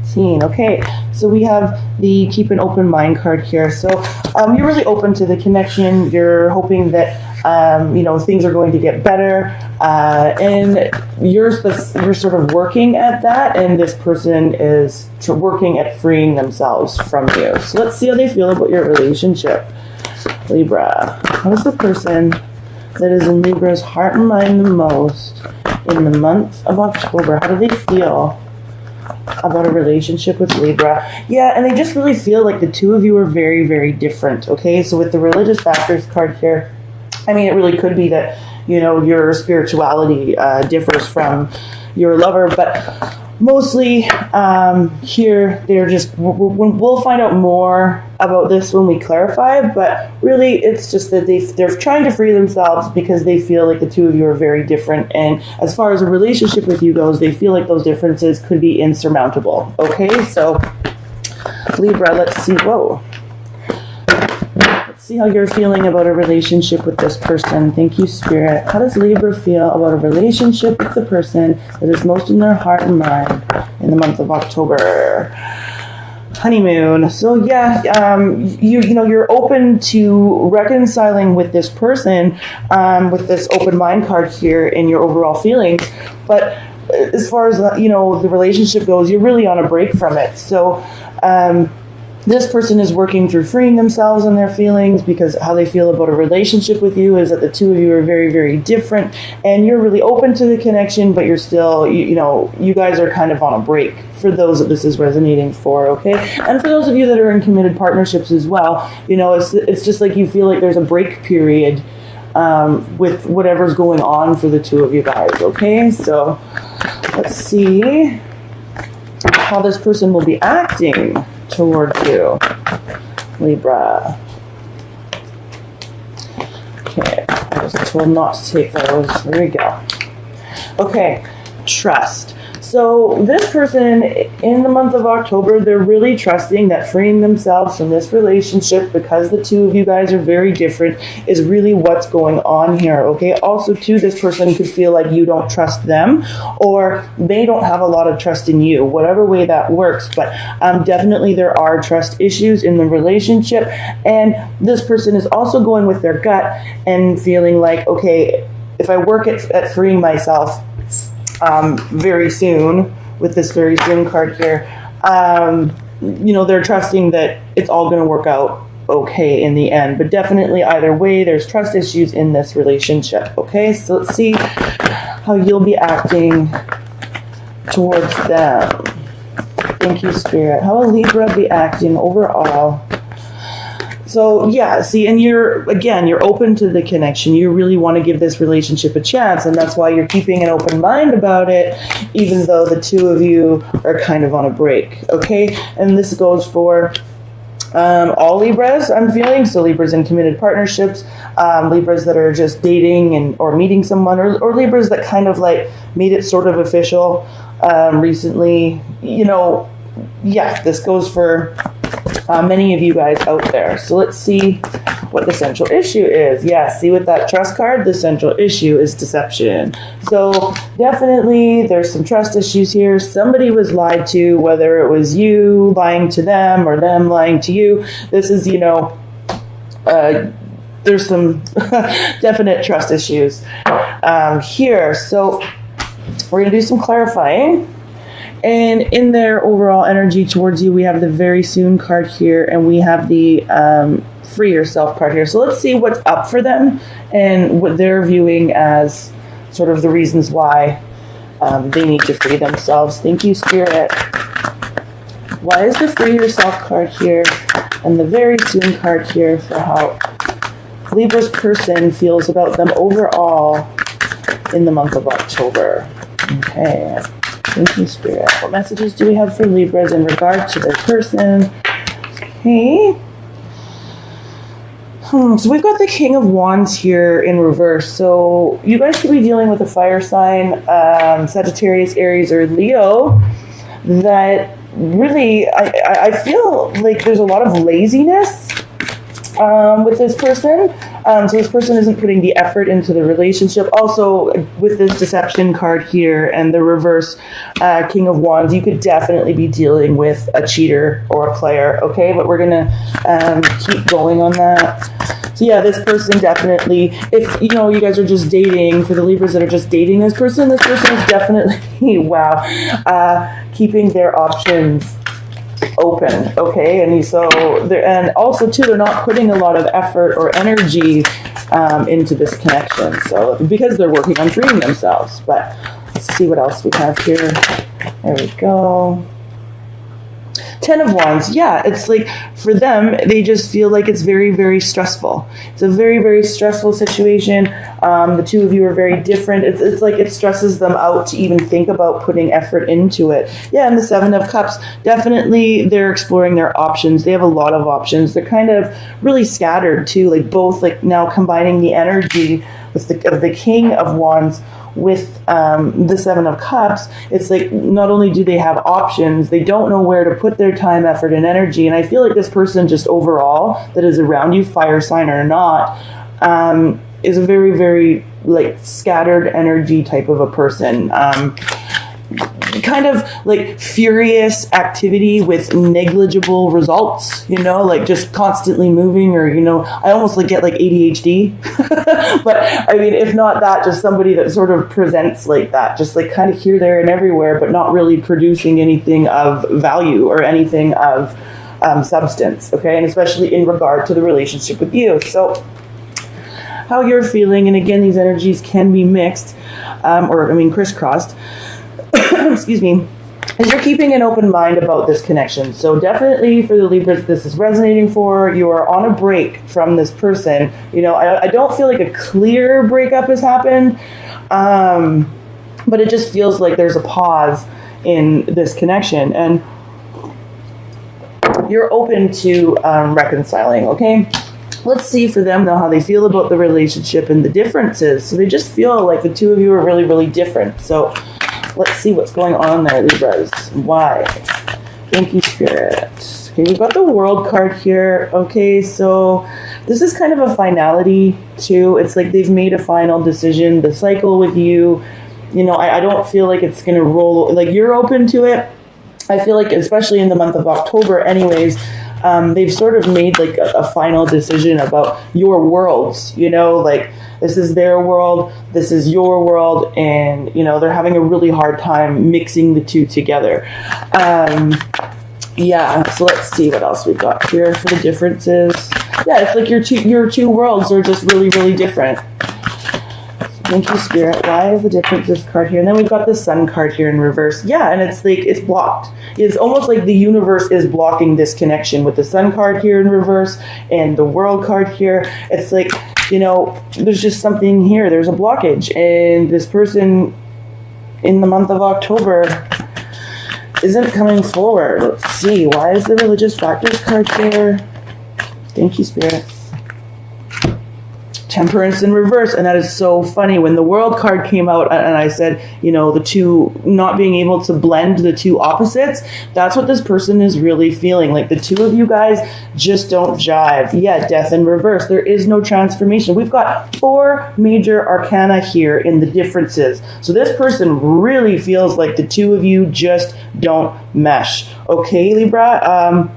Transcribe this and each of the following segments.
15. Okay, so we have the keep an open mind card here. So you're really open to the connection. You're hoping that things are going to get better, and you're sort of working at that, and this person is working at freeing themselves from you. So let's see how they feel about your relationship, Libra. How is the person that is in Libra's heart and mind the most in the month of October? How do they feel about a relationship with Libra? Yeah, and they just really feel like the two of you are very, very different. Okay, so with the religious factors card here, I mean, it really could be that, your spirituality differs from your lover, but mostly here they're just, we'll find out more about this when we clarify, but really it's just that they're trying to free themselves because they feel like the two of you are very different, and as far as a relationship with you goes, they feel like those differences could be insurmountable. Okay, so Libra, let's see. See how you're feeling about a relationship with this person. Thank you, Spirit. How does Libra feel about a relationship with the person that is most in their heart and mind in the month of October? Honeymoon. So yeah, you're open to reconciling with this person with this open mind card here in your overall feelings, but as far as the relationship goes, you're really on a break from it. So this person is working through freeing themselves and their feelings, because how they feel about a relationship with you is that the two of you are very, very different, and you're really open to the connection, but you're still, you guys are kind of on a break, for those that this is resonating for, okay? And for those of you that are in committed partnerships as well, it's just like you feel like there's a break period with whatever's going on for the two of you guys, okay? So let's see how this person will be acting towards you, Libra. Okay, I was told not to take those. There we go. Okay, trust. So this person in the month of October, they're really trusting that freeing themselves from this relationship, because the two of you guys are very different, is really what's going on here, okay? Also, too, this person could feel like you don't trust them, or they don't have a lot of trust in you, whatever way that works. But definitely there are trust issues in the relationship, and this person is also going with their gut and feeling like, okay, if I work at freeing myself very soon, with this very soon card here, they're trusting that it's all going to work out okay in the end. But definitely either way, there's trust issues in this relationship. Okay, so let's see how you'll be acting towards them. Thank you, Spirit. How will Libra be acting overall? So yeah, see, and you're open to the connection. You really want to give this relationship a chance, and that's why you're keeping an open mind about it, even though the two of you are kind of on a break, okay? And this goes for all Libras, I'm feeling. So Libras in committed partnerships, Libras that are just dating or meeting someone, or Libras that kind of like made it sort of official recently. Yeah, this goes for many of you guys out there. So let's see what the central issue is. Yeah, see with that trust card, the central issue is deception. So definitely there's some trust issues here. Somebody was lied to, whether it was you lying to them or them lying to you. This is, there's some definite trust issues here. So we're going to do some clarifying. And in their overall energy towards you, we have the very soon card here, and we have the free yourself card here. So let's see what's up for them and what they're viewing as sort of the reasons why they need to free themselves. Thank you, Spirit. Why is the free yourself card here and the very soon card here for how Libra's person feels about them overall in the month of October? Okay. Thank you, Spirit. What messages do we have for Libras in regard to their person? Okay. So we've got the King of Wands here in reverse. So you guys could be dealing with a fire sign, Sagittarius, Aries, or Leo, that really, I feel like there's a lot of laziness with this person. So this person isn't putting the effort into the relationship. Also, with this deception card here and the reverse King of Wands, you could definitely be dealing with a cheater or a player, okay? But we're going to keep going on that. So yeah, this person definitely, if you guys are just dating, for the Libras that are just dating this person is definitely, wow, keeping their options open, okay? And also too, they're not putting a lot of effort or energy into this connection. So because they're working on freeing themselves. But let's see what else we have here. There we go. 10 of Wands, yeah, it's like for them, they just feel like it's very, very stressful. It's a very, very stressful situation. The two of you are very different. It's like it stresses them out to even think about putting effort into it. Yeah, and the 7 of Cups, definitely they're exploring their options. They have a lot of options. They're kind of really scattered too, like both like now combining the energy with the King of Wands with the 7 of Cups. It's like not only do they have options, they don't know where to put their time, effort, and energy. And I feel like this person just overall that is around you, fire sign or not, is a very, very like scattered energy type of a person. Kind of like furious activity with negligible results, like just constantly moving, or I almost like get like ADHD. But I mean, if not that, just somebody that sort of presents like that, just like kind of here, there, and everywhere, but not really producing anything of value or anything of substance, okay? And especially in regard to the relationship with you. So how you're feeling, and again, these energies can be mixed, crisscrossed. Excuse me, is you're keeping an open mind about this connection. So definitely for the Libras, this is resonating for. You are on a break from this person. I don't feel like a clear breakup has happened, but it just feels like there's a pause in this connection, and you're open to reconciling, okay? Let's see for them, though, how they feel about the relationship and the differences. So they just feel like the two of you are really, really different. So let's see what's going on there, Libras. Why? Thank you, Spirit. Okay, we've got the World card here. Okay, so this is kind of a finality, too. It's like they've made a final decision. The cycle with you, I don't feel like it's going to roll. Like, you're open to it. I feel like, especially in the month of October anyways, they've sort of made like a final decision about your worlds, like this is their world, this is your world, and they're having a really hard time mixing the two together. Yeah, so let's see what else we've got here for the differences. Yeah, it's like your two worlds are just really, really different. Thank you, Spirit. Why is the difference this card here? And then we've got the Sun card here in reverse. Yeah, and it's like it's blocked. It's almost like the universe is blocking this connection with the Sun card here in reverse and the World card here. It's like, there's just something here. There's a blockage. And this person in the month of October isn't coming forward. Let's see. Why is the Religious Factors card here? Thank you, Spirit. Temperance in reverse. And that is so funny. When the World card came out and I said, the two not being able to blend the two opposites, that's what this person is really feeling. Like the two of you guys just don't jive. Yeah, Death in reverse. There is no transformation. We've got 4 major arcana here in the differences. So this person really feels like the two of you just don't mesh. Okay, Libra?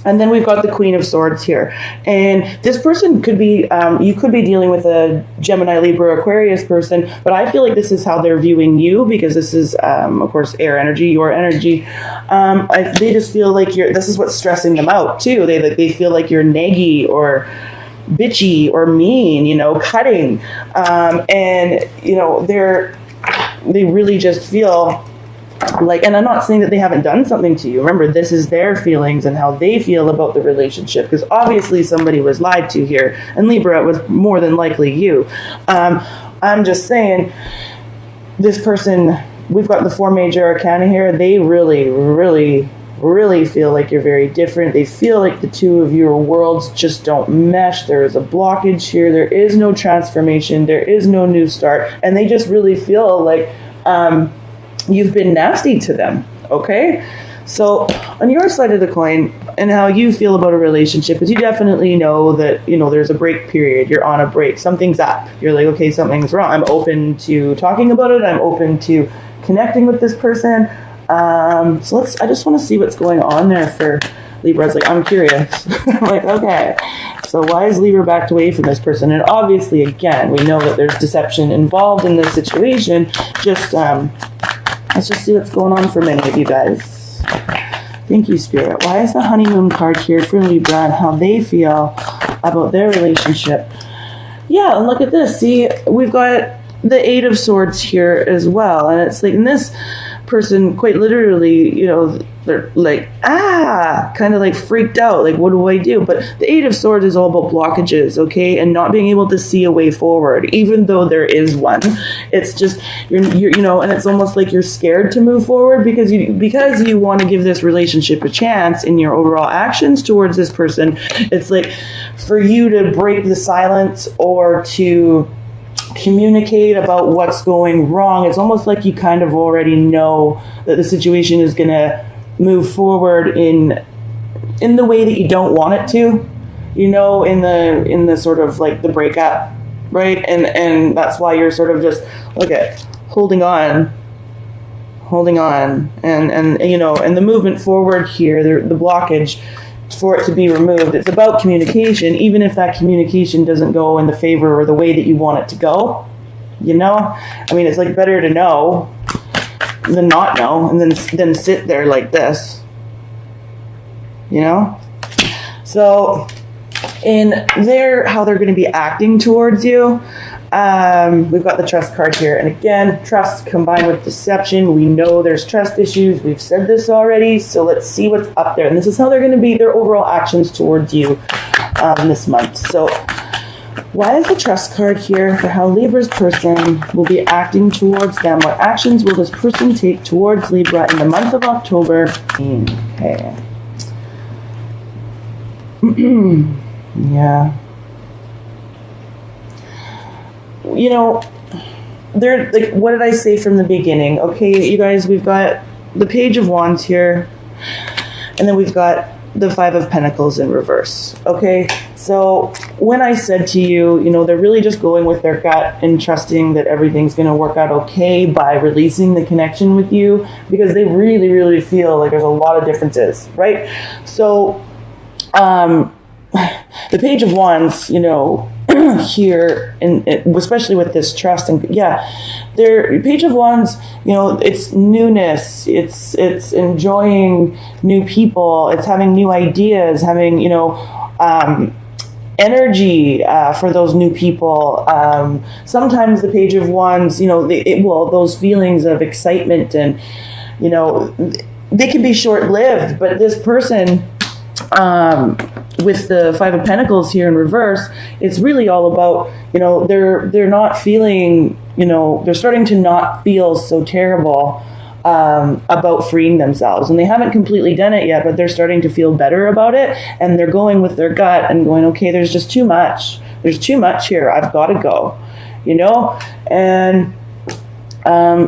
And then we've got the Queen of Swords here. And this person could be, you could be dealing with a Gemini, Libra, Aquarius person, but I feel like this is how they're viewing you, because this is, of course, air energy, your energy. They just feel like this is what's stressing them out, too. They feel like you're naggy or bitchy or mean, cutting. And they really just feel like, and I'm not saying that they haven't done something to you. Remember, this is their feelings and how they feel about the relationship, because obviously somebody was lied to here, and Libra, it was more than likely you. I'm just saying, this person, we've got the 4 major arcana here. They really, really, really feel like you're very different. They feel like the two of your worlds just don't mesh. There is a blockage here. There is no transformation. There is no new start. And they just really feel like you've been nasty to them, okay? So on your side of the coin and how you feel about a relationship is you definitely know that, there's a break period. You're on a break. Something's up. You're like, okay, something's wrong. I'm open to talking about it. I'm open to connecting with this person. So I just want to see what's going on there for Libra's like, I'm curious. I'm like, okay. So why is Libra backed away from this person? And obviously, again, we know that there's deception involved in this situation. Just, let's just see what's going on for many of you guys. Thank you, Spirit. Why is the honeymoon card here for Libra and how they feel about their relationship? Yeah, and look at this. See, we've got the Eight of Swords here as well. And it's like, in this person, quite literally, they're like, kind of like freaked out. Like, what do I do? But the Eight of Swords is all about blockages, okay? And not being able to see a way forward, even though there is one. It's just, you're and it's almost like you're scared to move forward because you want to give this relationship a chance in your overall actions towards this person. It's like for you to break the silence or to communicate about what's going wrong. It's almost like you kind of already know that the situation is going to move forward in the way that you don't want it to, in the sort of like the breakup, right? And that's why you're sort of just holding on and the movement forward here, the blockage for it to be removed. It's about communication, even if that communication doesn't go in the favor or the way that you want it to go. I mean, it's like better to know than not know, and then sit there like this. So in how they're going to be acting towards you. We've got the trust card here. And again, trust combined with deception. We know there's trust issues. We've said this already. So let's see what's up there. And this is how they're going to be, their overall actions towards you this month. So why is the trust card here for how Libra's person will be acting towards them? What actions will this person take towards Libra in the month of October? Okay. Yeah. They're like, what did I say from the beginning? Okay, you guys, we've got the Page of Wands here, and then we've got the Five of Pentacles in reverse. Okay, so when I said to you, they're really just going with their gut and trusting that everything's going to work out okay by releasing the connection with you, because they really, really feel like there's a lot of differences, right? So, the Page of Wands, here, and especially with this trust, and their Page of Wands, it's newness, it's enjoying new people, it's having new ideas, having energy for those new people. Sometimes the Page of Wands, those feelings of excitement and they can be short-lived, but this person, with the Five of Pentacles here in reverse, it's really all about, they're not feeling, they're starting to not feel so terrible about freeing themselves. And they haven't completely done it yet, but they're starting to feel better about it. And they're going with their gut and going, okay, there's just too much. There's too much here. I've got to go, and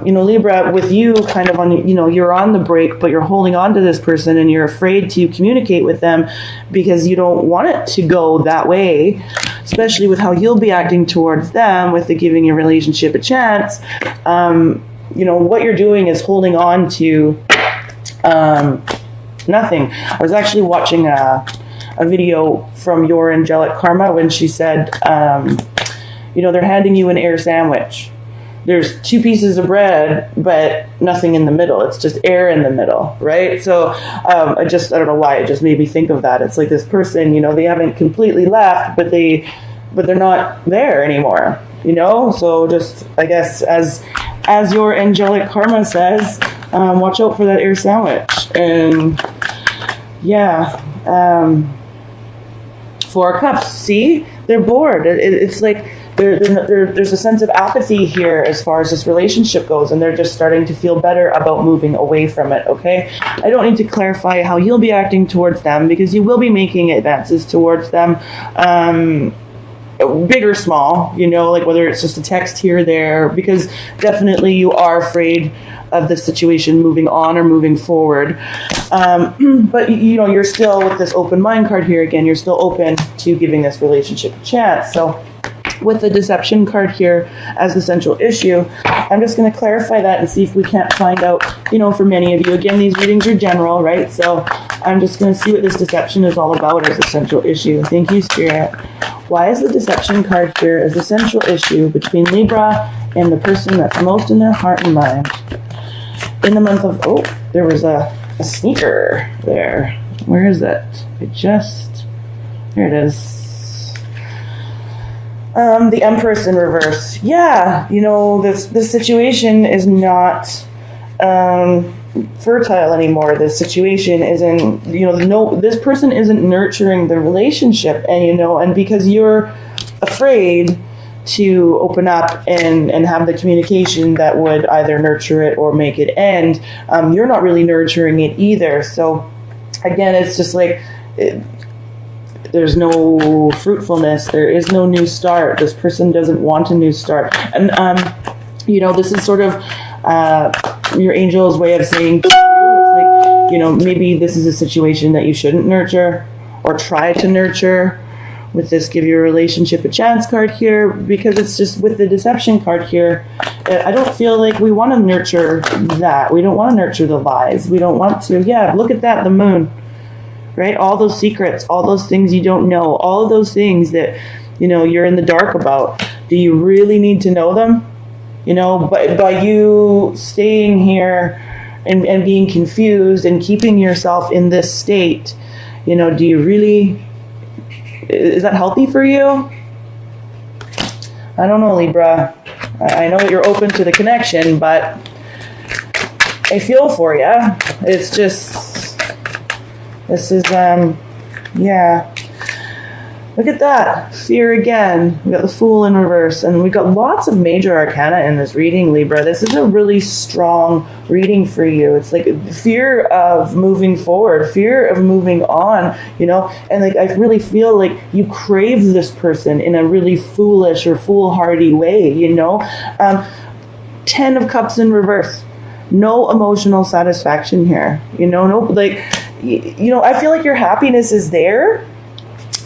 Libra, with you kind of on, you're on the break, but you're holding on to this person and you're afraid to communicate with them because you don't want it to go that way, especially with how you'll be acting towards them with the giving your relationship a chance. What you're doing is holding on to nothing. I was actually watching a video from your angelic karma when she said, they're handing you an air sandwich. There's two pieces of bread, but nothing in the middle. It's just air in the middle, right? So I don't know why, it just made me think of that. It's like this person, they haven't completely left, but they're not there anymore, So just, I guess, as your angelic karma says, watch out for that air sandwich. And Four of Cups. See, they're bored. It's like there's a sense of apathy here as far as this relationship goes, and they're just starting to feel better about moving away from it. Okay, I don't need to clarify how you'll be acting towards them, because you will be making advances towards them, big or small, like whether it's just a text here or there, because definitely you are afraid of the situation moving on or moving forward. But you're still with this open mind card here again, you're still open to giving this relationship a chance. So with the deception card here as the central issue, I'm just going to clarify that and see if we can't find out, for many of you. Again, these readings are general, right? So I'm just going to see what this deception is all about as a central issue. Thank you, Spirit. Why is the deception card here as the central issue between Libra and the person that's most in their heart and mind? In the month of, there was a sneaker there. Where is it? Here it is. The Empress in reverse. Yeah, this situation is not fertile anymore. This situation isn't, this person isn't nurturing the relationship, and because you're afraid to open up and have the communication that would either nurture it or make it end, you're not really nurturing it either. So again, it's just like there's no fruitfulness. There is no new start. This person doesn't want a new start. And, this is sort of your angel's way of saying to you, it's like, maybe this is a situation that you shouldn't nurture or try to nurture. With this give your relationship a chance card here, because it's just with the deception card here, I don't feel like we want to nurture that. We don't want to nurture the lies. We don't want to. Yeah, look at that, the moon. Right? All those secrets, all those things you don't know, all of those things that, you're in the dark about. Do you really need to know them? But by you staying here and being confused and keeping yourself in this state, do you really, is that healthy for you? I don't know, Libra. I know you're open to the connection, but I feel for you. It's just, this is, yeah. Look at that. Fear again. We got the Fool in reverse. And we got lots of major arcana in this reading, Libra. This is a really strong reading for you. It's like fear of moving forward, fear of moving on, And I really feel like you crave this person in a really foolish or foolhardy way, 10 of Cups in reverse. No emotional satisfaction here. I feel like your happiness is there,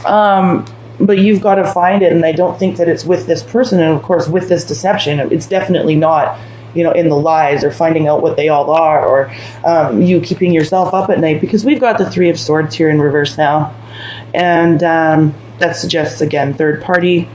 but you've got to find it, and I don't think that it's with this person, and of course with this deception, it's definitely not, in the lies or finding out what they all are, or you keeping yourself up at night, because we've got the Three of Swords here in reverse now, and that suggests, again, third party,